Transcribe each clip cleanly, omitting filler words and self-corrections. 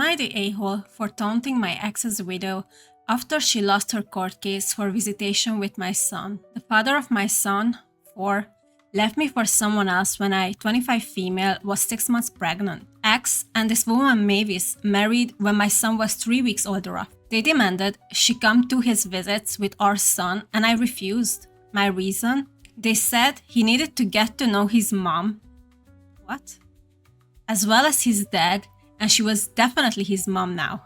Am I the a-hole for taunting my ex's widow after she lost her court case for visitation with my son? The father of my son, 4, left me for someone else when I, 25 female, was 6 months pregnant. Ex and this woman Mavis married when my son was 3 weeks older. They demanded she come to his visits with our son and I refused. My reason? They said he needed to get to know his mom. What? As well as his dad, and she was definitely his mom now.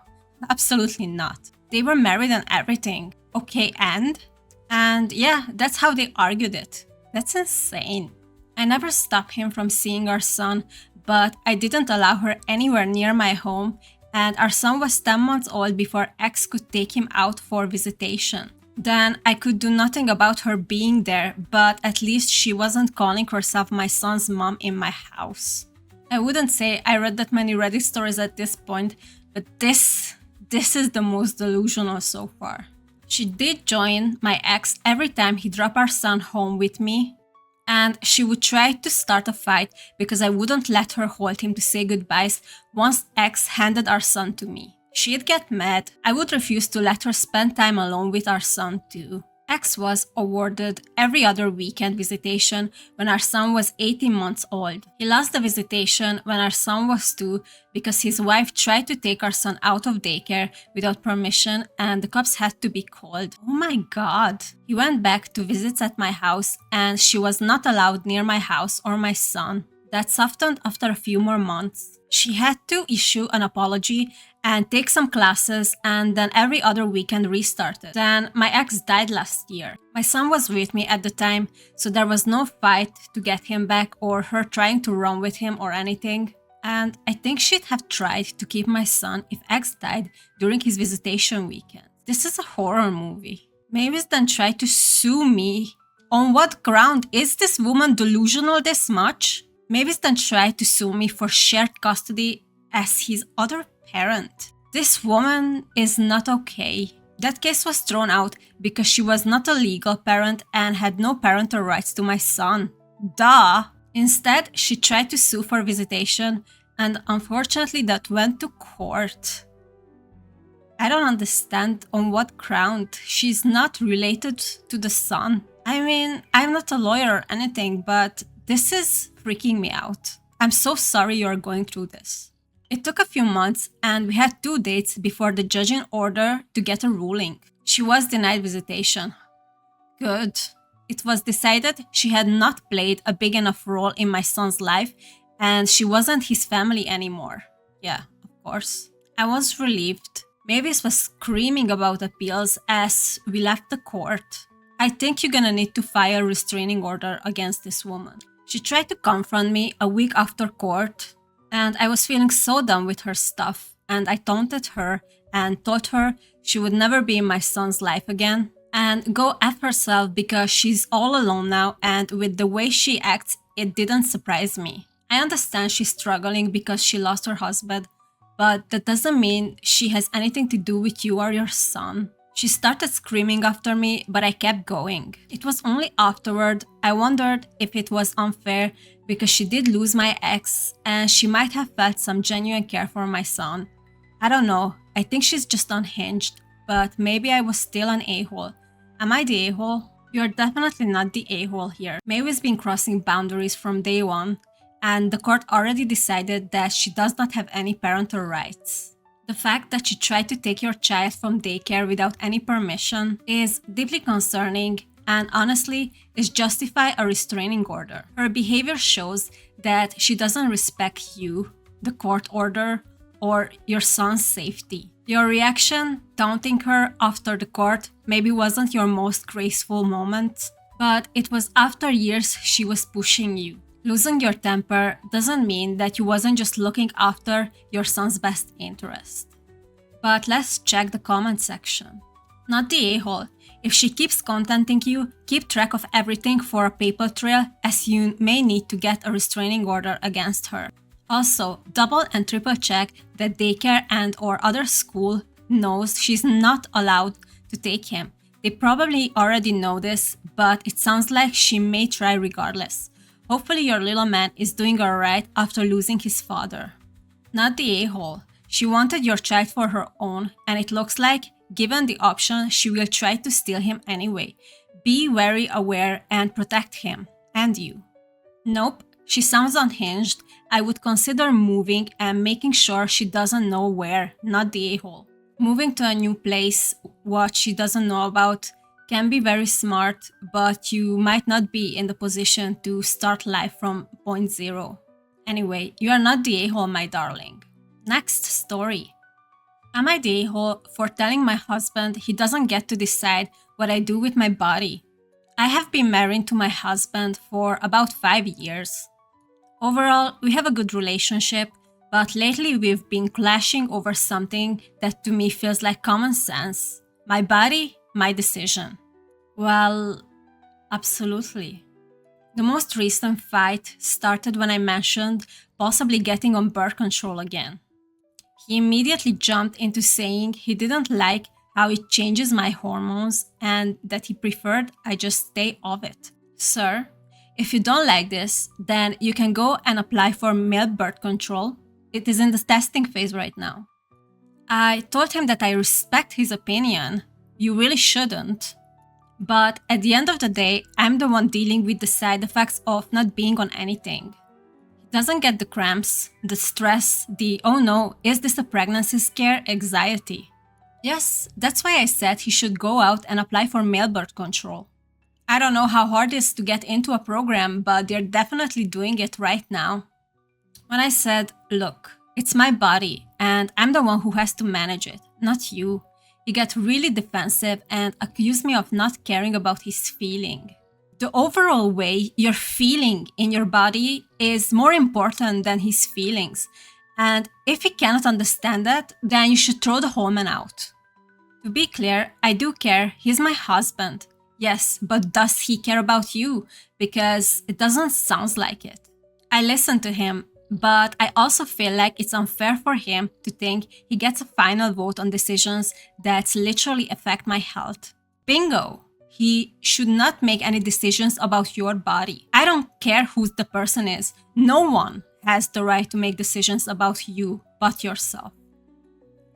Absolutely not. They were married and everything. Okay, and yeah, that's how they argued it. That's insane. I never stopped him from seeing our son, but I didn't allow her anywhere near my home, and our son was 10 months old before ex could take him out for visitation. Then I could do nothing about her being there, but at least she wasn't calling herself my son's mom in my house. I wouldn't say I read that many Reddit stories at this point, but this is the most delusional so far. She did join my ex every time he dropped our son home with me, and she would try to start a fight because I wouldn't let her hold him to say goodbyes once ex handed our son to me. She'd get mad. I would refuse to let her spend time alone with our son too. Ex was awarded every other weekend visitation when our son was 18 months old. He lost the visitation when our son was 2 because his wife tried to take our son out of daycare without permission and the cops had to be called. Oh my god. He went back to visits at my house and she was not allowed near my house or my son. That softened after a few more months. She had to issue an apology and take some classes, and then every other weekend restarted. Then my ex died last year. My son was with me at the time, so there was no fight to get him back or her trying to run with him or anything. And I think she'd have tried to keep my son if ex died during his visitation weekend. This is a horror movie. Mavis then tried to sue me. On what ground? Is this woman delusional this much? Mavis then tried to sue me for shared custody as his other parent. This woman is not okay. That case was thrown out because she was not a legal parent and had no parental rights to my son. Duh! Instead, she tried to sue for visitation, and unfortunately that went to court. I don't understand on what ground. She's not related to the son. I mean, I'm not a lawyer or anything, but this is freaking me out. I'm so sorry you're going through this. It took a few months and we had 2 dates before the judge in order to get a ruling. She was denied visitation. Good. It was decided she had not played a big enough role in my son's life and she wasn't his family anymore. Yeah, of course. I was relieved. Mavis was screaming about appeals as we left the court. I think you're gonna need to file a restraining order against this woman. She tried to confront me a week after court, and I was feeling so done with her stuff, and I taunted her and told her she would never be in my son's life again, and go F herself because she's all alone now, and with the way she acts, it didn't surprise me. I understand she's struggling because she lost her husband, but that doesn't mean she has anything to do with you or your son. She started screaming after me, but I kept going. It was only afterward I wondered if it was unfair because she did lose my ex and she might have felt some genuine care for my son. I don't know, I think she's just unhinged, but maybe I was still an a-hole. Am I the a-hole? You're definitely not the a-hole here. May's been crossing boundaries from day one, and the court already decided that she does not have any parental rights. The fact that she tried to take your child from daycare without any permission is deeply concerning and honestly is justify a restraining order. Her behavior shows that she doesn't respect you, the court order, or your son's safety. Your reaction, taunting her after the court, maybe wasn't your most graceful moment, but it was after years she was pushing you. Losing your temper doesn't mean that you wasn't just looking after your son's best interest. But let's check the comment section. Not the a-hole. If she keeps contenting you, keep track of everything for a paper trail as you may need to get a restraining order against her. Also, double and triple check that daycare and or other school knows she's not allowed to take him. They probably already know this, but it sounds like she may try regardless. Hopefully your little man is doing alright after losing his father. Not the a-hole. She wanted your child for her own, and it looks like, given the option, she will try to steal him anyway. Be very aware and protect him, and you. Nope, she sounds unhinged. I would consider moving and making sure she doesn't know where, not the a-hole. Moving to a new place, what she doesn't know about, can be very smart, but you might not be in the position to start life from point zero. Anyway, you are not the a-hole, my darling. Next story. Am I the a-hole for telling my husband he doesn't get to decide what I do with my body? I have been married to my husband for about 5 years. Overall, we have a good relationship, but lately we've been clashing over something that to me feels like common sense. My body, my decision. Well, absolutely. The most recent fight started when I mentioned possibly getting on birth control again. He immediately jumped into saying he didn't like how it changes my hormones and that he preferred I just stay off it. Sir, if you don't like this, then you can go and apply for male birth control. It is in the testing phase right now. I told him that I respect his opinion. You really shouldn't. But at the end of the day, I'm the one dealing with the side effects of not being on anything. He doesn't get the cramps, the stress, the oh no, is this a pregnancy scare anxiety. Yes, that's why I said he should go out and apply for male birth control. I don't know how hard it is to get into a program, but they're definitely doing it right now. When I said, look, it's my body and I'm the one who has to manage it, not you, he got really defensive and accused me of not caring about his feeling. The overall way you're feeling in your body is more important than his feelings. And if he cannot understand that, then you should throw the whole man out. To be clear, I do care. He's my husband. Yes, but does he care about you? Because it doesn't sound like it. I listen to him, but I also feel like it's unfair for him to think he gets a final vote on decisions that literally affect my health. Bingo! He should not make any decisions about your body. I don't care who the person is. No one has the right to make decisions about you but yourself.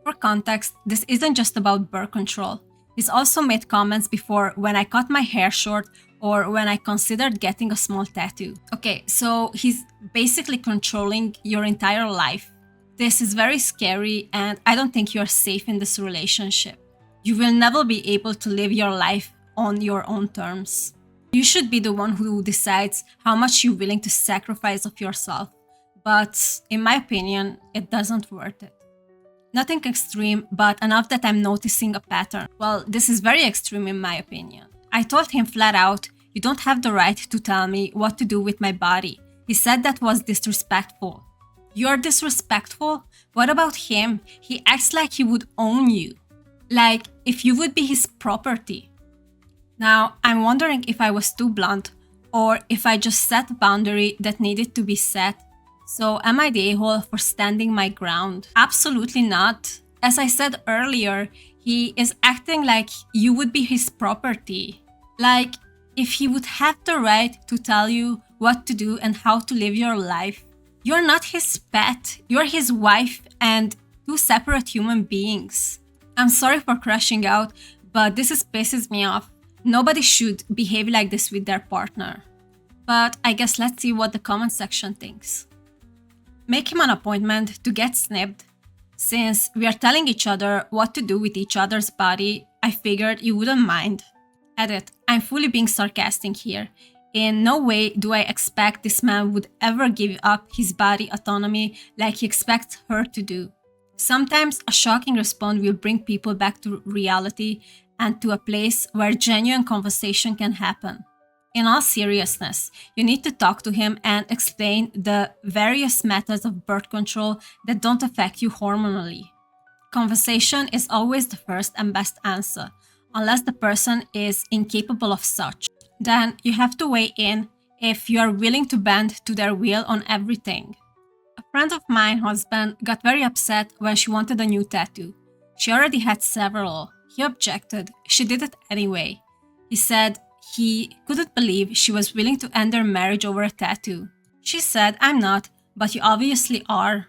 For context, this isn't just about birth control. He's also made comments before when I cut my hair short or when I considered getting a small tattoo. Okay, so he's basically controlling your entire life. This is very scary and I don't think you're safe in this relationship. You will never be able to live your life on your own terms. You should be the one who decides how much you're willing to sacrifice of yourself. But in my opinion, it doesn't worth it. Nothing extreme, but enough that I'm noticing a pattern. Well, this is very extreme in my opinion. I told him flat out, you don't have the right to tell me what to do with my body. He said that was disrespectful. You're disrespectful? What about him? He acts like he would own you. Like if you would be his property. Now, I'm wondering if I was too blunt or if I just set a boundary that needed to be set. So am I the a-hole for standing my ground? Absolutely not. As I said earlier, he is acting like you would be his property. Like if he would have the right to tell you what to do and how to live your life. You're not his pet. You're his wife and two separate human beings. I'm sorry for crashing out, but this pisses me off. Nobody should behave like this with their partner. But I guess let's see what the comment section thinks. Make him an appointment to get snipped. Since we are telling each other what to do with each other's body, I figured you wouldn't mind. Edit, I'm fully being sarcastic here. In no way do I expect this man would ever give up his body autonomy like he expects her to do. Sometimes a shocking response will bring people back to reality and to a place where genuine conversation can happen. In all seriousness, you need to talk to him and explain the various methods of birth control that don't affect you hormonally. Conversation is always the first and best answer, unless the person is incapable of such. Then you have to weigh in if you are willing to bend to their will on everything. A friend of mine's husband got very upset when she wanted a new tattoo. She already had several. He objected. She did it anyway. He said he couldn't believe she was willing to end their marriage over a tattoo. She said, I'm not, but you obviously are.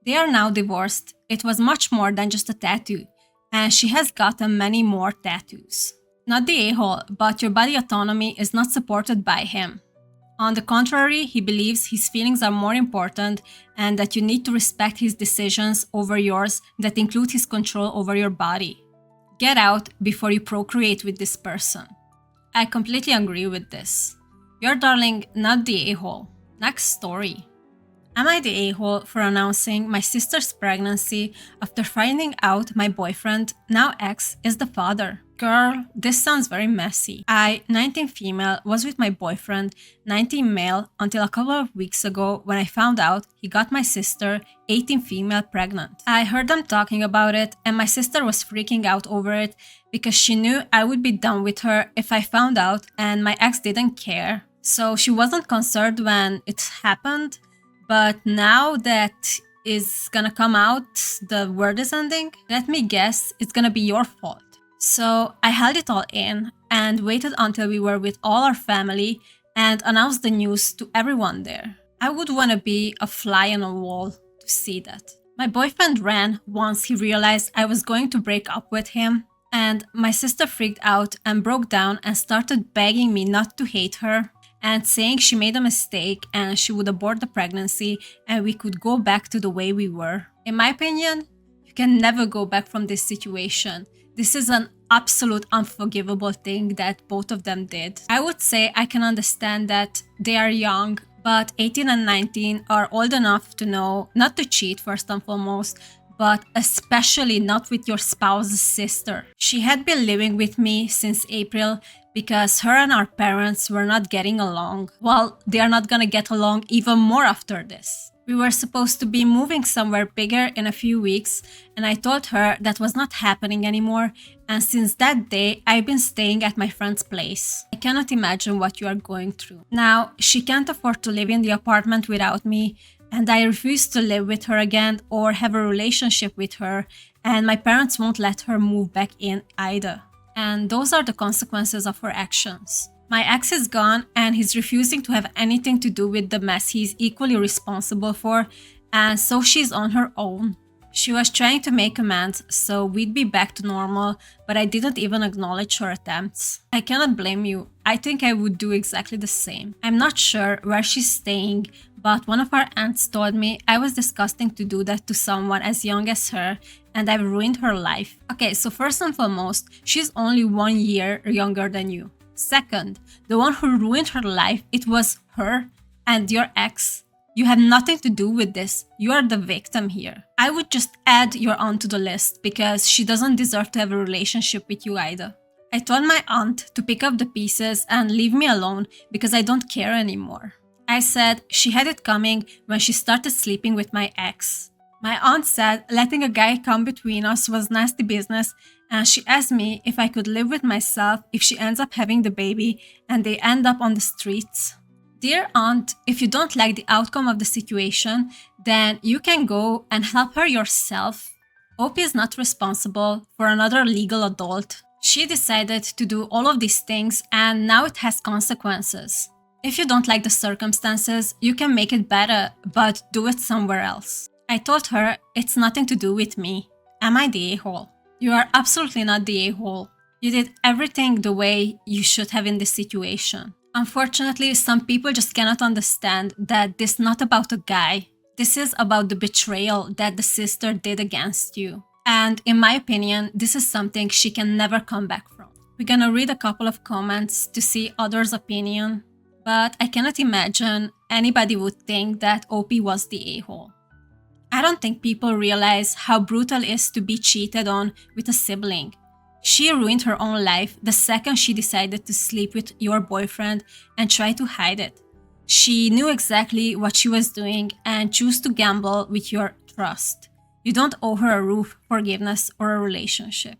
They are now divorced. It was much more than just a tattoo, and she has gotten many more tattoos. Not the a-hole, but your body autonomy is not supported by him. On the contrary, he believes his feelings are more important and that you need to respect his decisions over yours that include his control over your body. Get out before you procreate with this person. I completely agree with this. Your darling, not the a-hole. Next story. Am I the a-hole for announcing my sister's pregnancy after finding out my boyfriend, now ex, is the father? Girl, this sounds very messy. I, 19 female, was with my boyfriend, 19 male, until a couple of weeks ago when I found out he got my sister, 18 female, pregnant. I heard them talking about it and my sister was freaking out over it because she knew I would be done with her if I found out and my ex didn't care. So she wasn't concerned when it happened. But now that is gonna come out, the word is ending, let me guess, it's gonna be your fault. So I held it all in and waited until we were with all our family and announced the news to everyone there. I would wanna be a fly on a wall to see that. My boyfriend ran once he realized I was going to break up with him, and my sister freaked out and broke down and started begging me not to hate her and saying she made a mistake and she would abort the pregnancy and we could go back to the way we were. In my opinion, you can never go back from this situation. This is an absolute unforgivable thing that both of them did. I would say I can understand that they are young, but 18 and 19 are old enough to know not to cheat first and foremost, but especially not with your spouse's sister. She had been living with me since April because her and our parents were not getting along. Well, they are not gonna get along even more after this. We were supposed to be moving somewhere bigger in a few weeks, and I told her that was not happening anymore, and since that day, I've been staying at my friend's place. I cannot imagine what you are going through. Now, she can't afford to live in the apartment without me, and I refuse to live with her again or have a relationship with her, and my parents won't let her move back in either. And those are the consequences of her actions. My ex is gone and he's refusing to have anything to do with the mess he's equally responsible for, and so she's on her own. She was trying to make amends so we'd be back to normal, but I didn't even acknowledge her attempts. I cannot blame you. I think I would do exactly the same. I'm not sure where she's staying, but one of our aunts told me I was disgusting to do that to someone as young as her, and I've ruined her life. Okay, so first and foremost, she's only 1 year younger than you. Second, the one who ruined her life, it was her and your ex. You have nothing to do with this. You are the victim here. I would just add your aunt to the list because she doesn't deserve to have a relationship with you either. I told my aunt to pick up the pieces and leave me alone because I don't care anymore. I said she had it coming when she started sleeping with my ex. My aunt said letting a guy come between us was nasty business, and she asked me if I could live with myself if she ends up having the baby and they end up on the streets. Dear aunt, if you don't like the outcome of the situation, then you can go and help her yourself. Opie is not responsible for another legal adult. She decided to do all of these things and now it has consequences. If you don't like the circumstances, you can make it better, but do it somewhere else. I told her it's nothing to do with me. Am I the a-hole? You are absolutely not the a-hole. You did everything the way you should have in this situation. Unfortunately, some people just cannot understand that this is not about a guy. This is about the betrayal that the sister did against you. And in my opinion, this is something she can never come back from. We're gonna read a couple of comments to see others' opinion, but I cannot imagine anybody would think that Opie was the a-hole. I don't think people realize how brutal it is to be cheated on with a sibling. She ruined her own life the second she decided to sleep with your boyfriend and try to hide it. She knew exactly what she was doing and chose to gamble with your trust. You don't owe her a roof, forgiveness, or a relationship.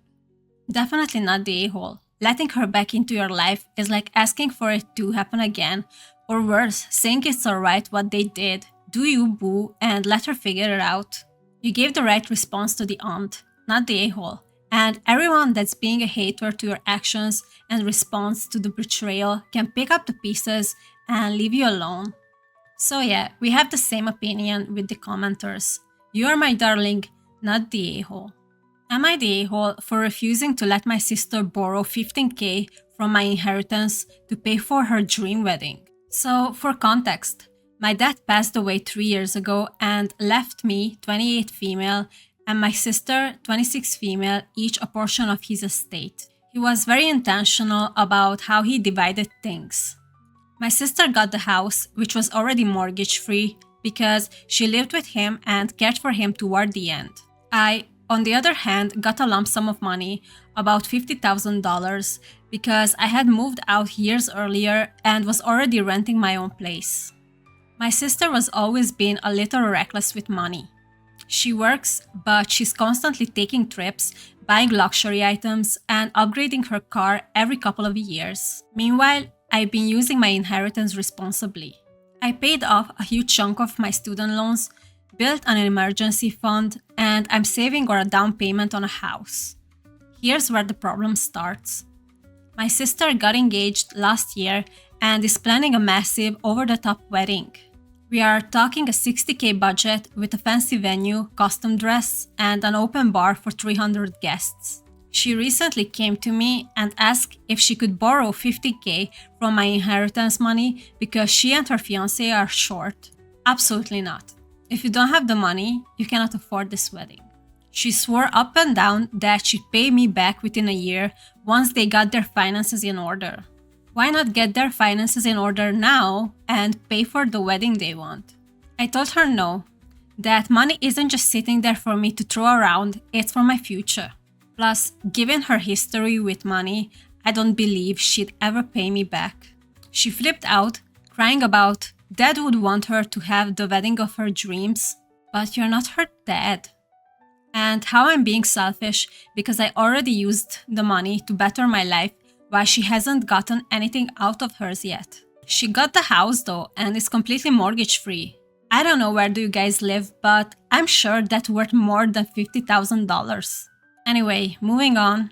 Definitely not the a-hole. Letting her back into your life is like asking for it to happen again, or worse, saying it's alright what they did. Do you, boo, and let her figure it out. You gave the right response to the aunt, not the a-hole. And everyone that's being a hater to your actions and response to the betrayal can pick up the pieces and leave you alone. So yeah, we have the same opinion with the commenters. You are my darling, not the a-hole. Am I the a-hole for refusing to let my sister borrow $15,000 from my inheritance to pay for her dream wedding? So, for context, my dad passed away 3 years ago and left me, 28 female, and my sister, 26 female, each a portion of his estate. He was very intentional about how he divided things. My sister got the house, which was already mortgage-free, because she lived with him and cared for him toward the end. I, on the other hand, got a lump sum of money, about $50,000, because I had moved out years earlier and was already renting my own place. My sister was always been a little reckless with money. She works, but she's constantly taking trips, buying luxury items, and upgrading her car every couple of years. Meanwhile, I've been using my inheritance responsibly. I paid off a huge chunk of my student loans, built an emergency fund, and I'm saving for a down payment on a house. Here's where the problem starts. My sister got engaged last year and is planning a massive, over-the-top wedding. We are talking a $60,000 budget with a fancy venue, custom dress, and an open bar for 300 guests. She recently came to me and asked if she could borrow $50,000 from my inheritance money because she and her fiancé are short. Absolutely not. If you don't have the money, you cannot afford this wedding. She swore up and down that she'd pay me back within a year once they got their finances in order. Why not get their finances in order now and pay for the wedding they want? I told her no, that money isn't just sitting there for me to throw around, it's for my future. Plus, given her history with money, I don't believe she'd ever pay me back. She flipped out, crying about Dad would want her to have the wedding of her dreams, but you're not her dad. And how I'm being selfish because I already used the money to better my life while she hasn't gotten anything out of hers yet. She got the house though and is completely mortgage free. I don't know where do you guys live, but I'm sure that's worth more than $50,000. Anyway, moving on.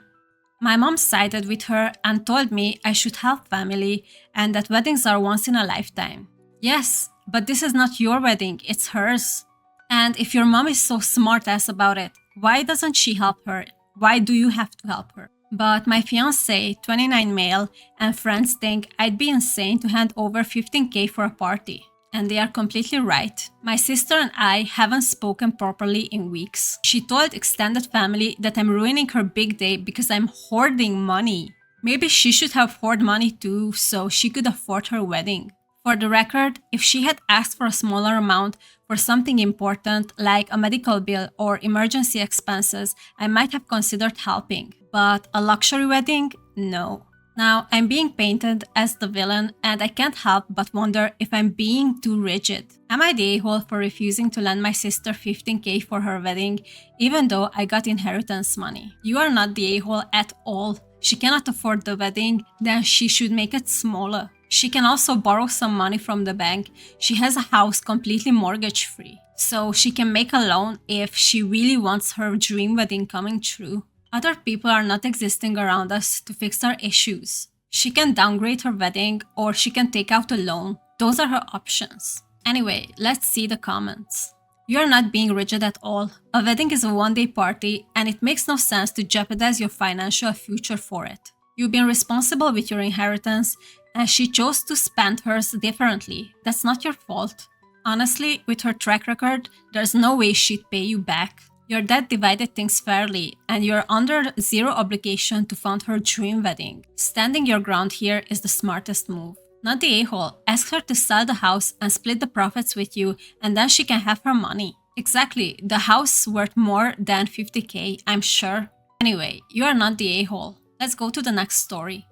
My mom sided with her and told me I should help family and that weddings are once in a lifetime. Yes, but this is not your wedding, it's hers. And if your mom is so smart-ass about it, why doesn't she help her? Why do you have to help her? But my fiancé, 29 male, and friends think I'd be insane to hand over $15,000 for a party. And they are completely right. My sister and I haven't spoken properly in weeks. She told extended family that I'm ruining her big day because I'm hoarding money. Maybe she should have hoarded money too, so she could afford her wedding. For the record, if she had asked for a smaller amount for something important like a medical bill or emergency expenses, I might have considered helping. But a luxury wedding? No. Now, I'm being painted as the villain and I can't help but wonder if I'm being too rigid. Am I the a-hole for refusing to lend my sister $15,000 for her wedding even though I got inheritance money? You are not the a-hole at all. She cannot afford the wedding, then she should make it smaller. She can also borrow some money from the bank. She has a house completely mortgage free. So she can make a loan if she really wants her dream wedding coming true. Other people are not existing around us to fix our issues. She can downgrade her wedding or she can take out a loan. Those are her options. Anyway, let's see the comments. You're not being rigid at all. A wedding is a one-day party and it makes no sense to jeopardize your financial future for it. You've been responsible with your inheritance and she chose to spend hers differently. That's not your fault. Honestly, with her track record, there's no way she'd pay you back. Your dad divided things fairly, and you're under zero obligation to fund her dream wedding. Standing your ground here is the smartest move. Not the a-hole. Ask her to sell the house and split the profits with you, and then she can have her money. Exactly, the house is worth more than $50,000, I'm sure. Anyway, you are not the a-hole. Let's go to the next story.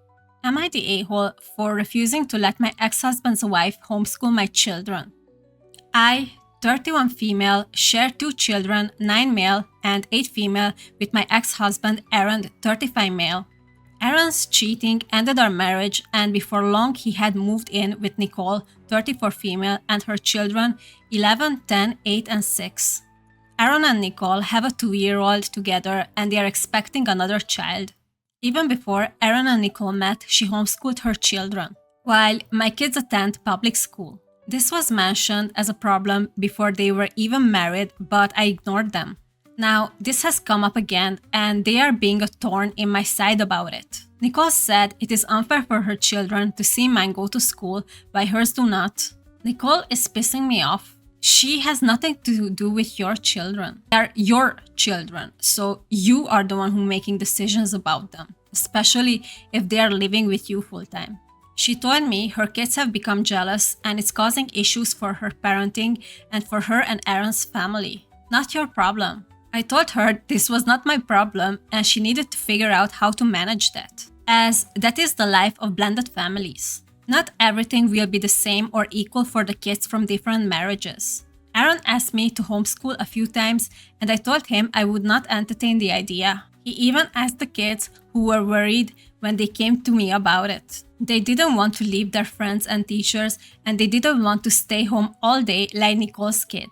Am I the a-hole for refusing to let my ex-husband's wife homeschool my children? I, 31 female, share 2 children, 9 male and 8 female with my ex-husband Aaron, 35 male. Aaron's cheating ended our marriage and before long he had moved in with Nicole, 34 female, and her children 11, 10, 8 and 6. Aaron and Nicole have a 2-year-old together and they are expecting another child. Even before Aaron and Nicole met, she homeschooled her children, while my kids attend public school. This was mentioned as a problem before they were even married, but I ignored them. Now, this has come up again, and they are being a thorn in my side about it. Nicole said it is unfair for her children to see mine go to school while hers do not. Nicole is pissing me off. She has nothing to do with your children. They are your children, so you are the one who making decisions about them, especially if they are living with you full time. She told me her kids have become jealous and it's causing issues for her parenting and for her and Aaron's family. Not your problem. I told her this was not my problem and she needed to figure out how to manage that, as that is the life of blended families. Not everything will be the same or equal for the kids from different marriages. Aaron asked me to homeschool a few times and I told him I would not entertain the idea. He even asked the kids who were worried when they came to me about it. They didn't want to leave their friends and teachers and they didn't want to stay home all day like Nicole's kids.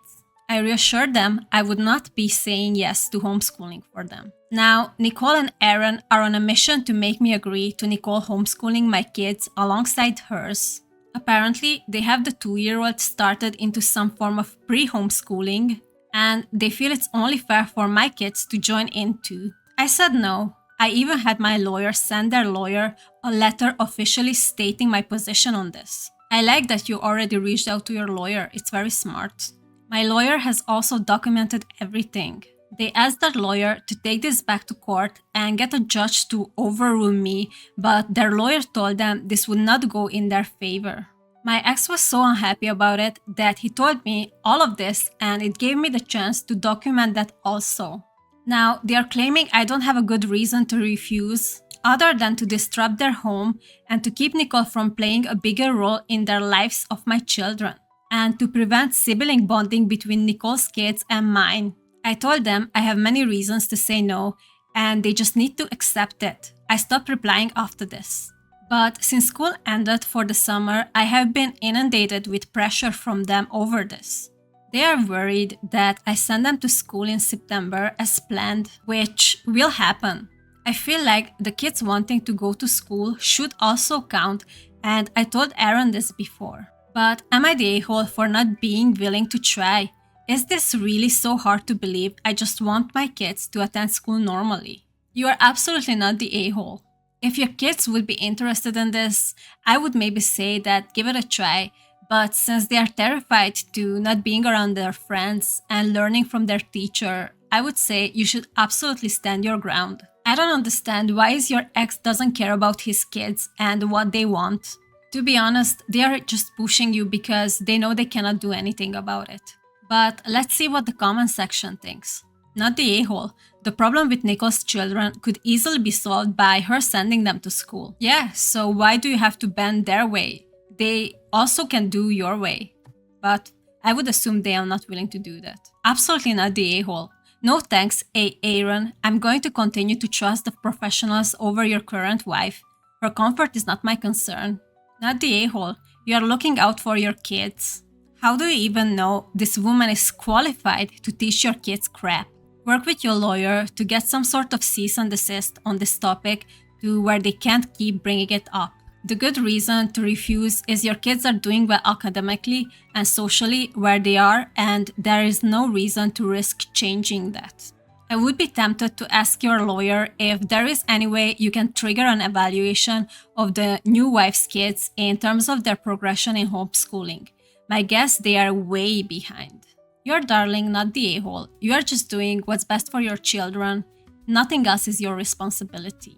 I reassured them I would not be saying yes to homeschooling for them. Now, Nicole and Aaron are on a mission to make me agree to Nicole homeschooling my kids alongside hers. Apparently, they have the 2-year-old started into some form of pre-homeschooling, and they feel it's only fair for my kids to join in too. I said no. I even had my lawyer send their lawyer a letter officially stating my position on this. I like that you already reached out to your lawyer, it's very smart. My lawyer has also documented everything. They asked their lawyer to take this back to court and get a judge to overrule me, but their lawyer told them this would not go in their favor. My ex was so unhappy about it that he told me all of this and it gave me the chance to document that also. Now, they are claiming I don't have a good reason to refuse, other than to disrupt their home and to keep Nicole from playing a bigger role in their lives of my children, and to prevent sibling bonding between Nicole's kids and mine. I told them I have many reasons to say no, and they just need to accept it. I stopped replying after this. But since school ended for the summer, I have been inundated with pressure from them over this. They are worried that I send them to school in September as planned, which will happen. I feel like the kids wanting to go to school should also count, and I told Aaron this before. But am I the a-hole for not being willing to try? Is this really so hard to believe I just want my kids to attend school normally? You are absolutely not the a-hole. If your kids would be interested in this, I would maybe say that give it a try, but since they are terrified to not being around their friends and learning from their teacher, I would say you should absolutely stand your ground. I don't understand why is your ex doesn't care about his kids and what they want. To be honest, they are just pushing you because they know they cannot do anything about it. But let's see what the comment section thinks. Not the a-hole. The problem with Nicole's children could easily be solved by her sending them to school. Yeah, so why do you have to bend their way? They also can do your way. But I would assume they are not willing to do that. Absolutely not the a-hole. No thanks, Aaron. I'm going to continue to trust the professionals over your current wife. Her comfort is not my concern. Not the a-hole. You are looking out for your kids. How do you even know this woman is qualified to teach your kids crap? Work with your lawyer to get some sort of cease and desist on this topic to where they can't keep bringing it up. The good reason to refuse is your kids are doing well academically and socially where they are, and there is no reason to risk changing that. I would be tempted to ask your lawyer if there is any way you can trigger an evaluation of the new wife's kids in terms of their progression in homeschooling. My guess they are way behind. You're darling, not the a-hole. You are just doing what's best for your children. Nothing else is your responsibility.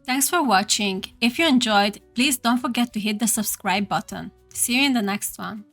Thanks for watching. If you enjoyed, please don't forget to hit the subscribe button. See you in the next one.